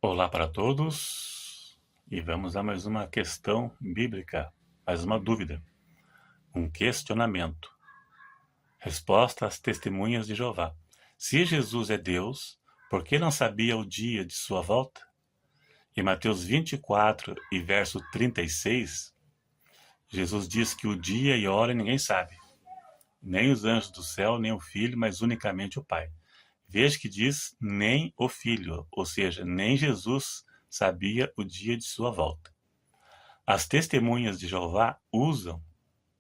Olá para todos e vamos a mais uma questão bíblica, mais uma dúvida, um questionamento. Resposta às testemunhas de Jeová. Se Jesus é Deus, por que não sabia o dia de sua volta? Em Mateus 24 e verso 36, Jesus diz que o dia e a hora ninguém sabe, nem os anjos do céu, nem o Filho, mas unicamente o Pai. Veja que diz nem o Filho, ou seja, nem Jesus sabia o dia de sua volta. As testemunhas de Jeová usam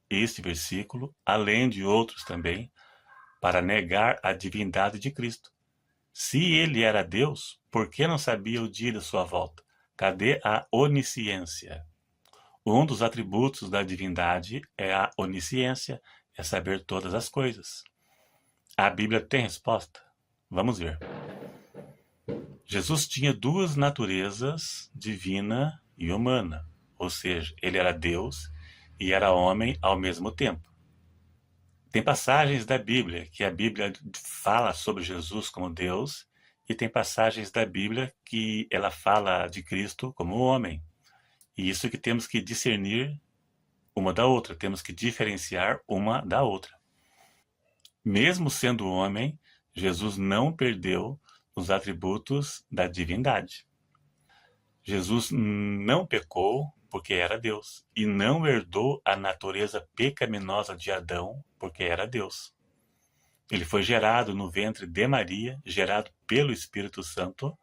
este versículo, além de outros também, para negar a divindade de Cristo. Se ele era Deus, por que não sabia o dia da sua volta? Cadê a onisciência? Um dos atributos da divindade é a onisciência, é saber todas as coisas. A Bíblia tem resposta? Vamos ver. Jesus tinha duas naturezas, divina e humana, ou seja, ele era Deus e era homem ao mesmo tempo. Tem passagens da Bíblia que a Bíblia fala sobre Jesus como Deus e tem passagens da Bíblia que ela fala de Cristo como homem. E isso que temos que discernir uma da outra, temos que diferenciar uma da outra. Mesmo sendo homem, Jesus não perdeu os atributos da divindade. Jesus não pecou porque era Deus e não herdou a natureza pecaminosa de Adão porque era Deus. Ele foi gerado no ventre de Maria, gerado pelo Espírito Santo,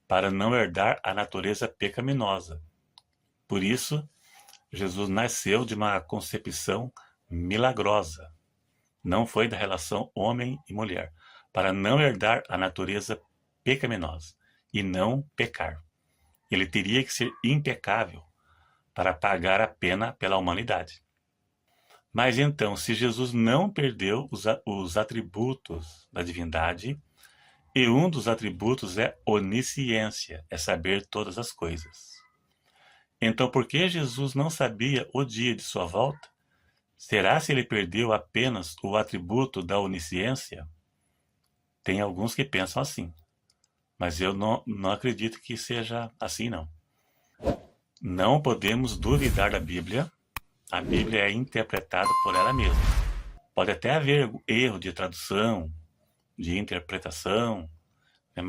para não herdar a natureza pecaminosa. Por isso, Jesus nasceu de uma concepção milagrosa. Não foi da relação homem e mulher, para não herdar a natureza pecaminosa e não pecar. Ele teria que ser impecável para pagar a pena pela humanidade. Mas então, se Jesus não perdeu os atributos da divindade, e um dos atributos é onisciência, é saber todas as coisas. Então, por que Jesus não sabia o dia de sua volta? Será se ele perdeu apenas o atributo da onisciência? Tem alguns que pensam assim, mas eu não acredito que seja assim, não. Não podemos duvidar da Bíblia. A Bíblia é interpretada por ela mesma. Pode até haver erro de tradução, de interpretação, né,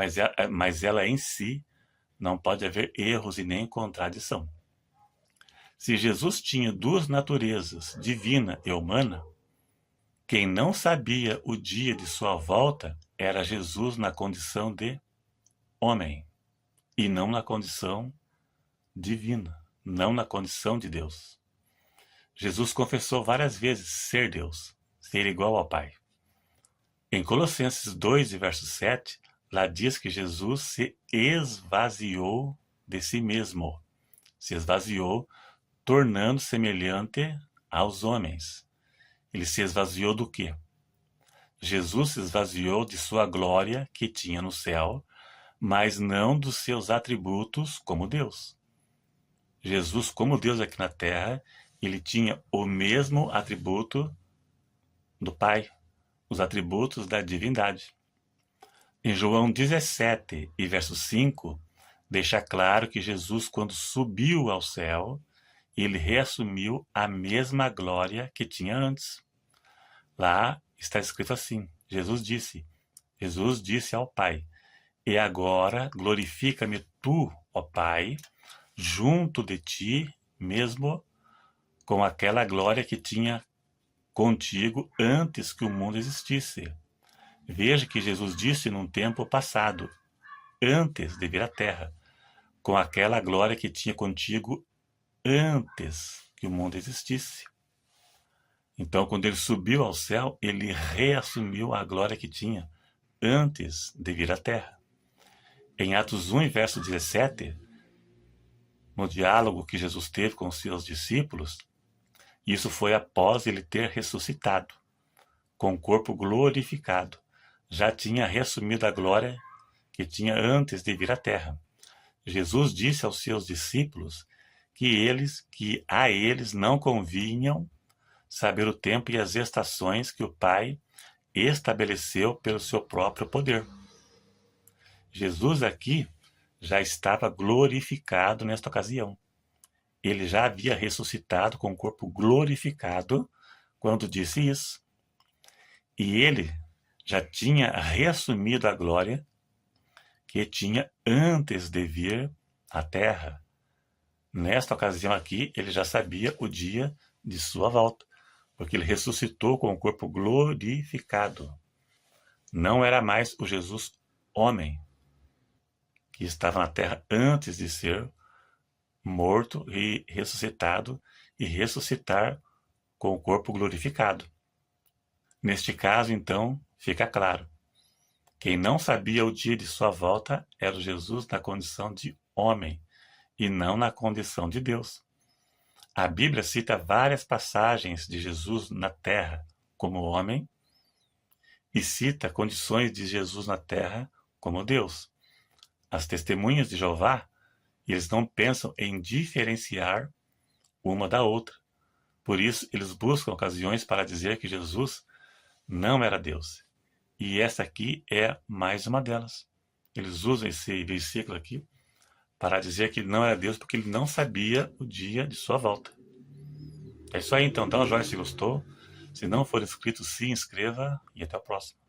mas ela em si não pode haver erros e nem contradição. Se Jesus tinha duas naturezas, divina e humana, quem não sabia o dia de sua volta era Jesus na condição de homem e não na condição divina, não na condição de Deus. Jesus confessou várias vezes ser Deus, ser igual ao Pai. Em Colossenses 2, verso 7, lá diz que Jesus se esvaziou de si mesmo. Se esvaziou, tornando semelhante aos homens. Ele se esvaziou do quê? Jesus se esvaziou de sua glória que tinha no céu, mas não dos seus atributos como Deus. Jesus, como Deus aqui na terra, ele tinha o mesmo atributo do Pai, os atributos da divindade. Em João 17 e verso 5, deixa claro que Jesus, quando subiu ao céu, ele reassumiu a mesma glória que tinha antes. Lá está escrito assim: Jesus disse ao Pai: E agora glorifica-me tu, ó Pai, junto de ti mesmo, com aquela glória que tinha contigo antes que o mundo existisse. Veja que Jesus disse num tempo passado, antes de vir à terra, com aquela glória que tinha contigo antes que o mundo existisse. Então, quando ele subiu ao céu, ele reassumiu a glória que tinha antes de vir à terra. Em Atos 1, verso 17, no diálogo que Jesus teve com os seus discípulos, isso foi após ele ter ressuscitado, com o corpo glorificado. Já tinha reassumido a glória que tinha antes de vir à terra. Jesus disse aos seus discípulos que a eles não convinham saber o tempo e as estações que o Pai estabeleceu pelo seu próprio poder. Jesus aqui já estava glorificado nesta ocasião. Ele já havia ressuscitado com o corpo glorificado quando disse isso. E ele já tinha reassumido a glória que tinha antes de vir à terra. Nesta ocasião aqui, ele já sabia o dia de sua volta, porque ele ressuscitou com o corpo glorificado. Não era mais o Jesus homem, que estava na terra antes de ser morto e ressuscitado, e ressuscitar com o corpo glorificado. Neste caso, então, fica claro. Quem não sabia o dia de sua volta era o Jesus na condição de homem e não na condição de Deus. A Bíblia cita várias passagens de Jesus na terra como homem e cita condições de Jesus na terra como Deus. As testemunhas de Jeová, eles não pensam em diferenciar uma da outra. Por isso, eles buscam ocasiões para dizer que Jesus não era Deus. E essa aqui é mais uma delas. Eles usam esse versículo aqui para dizer que ele não era Deus porque ele não sabia o dia de sua volta. É isso aí então. Dá um joinha se gostou. Se não for inscrito, se inscreva e até o próximo.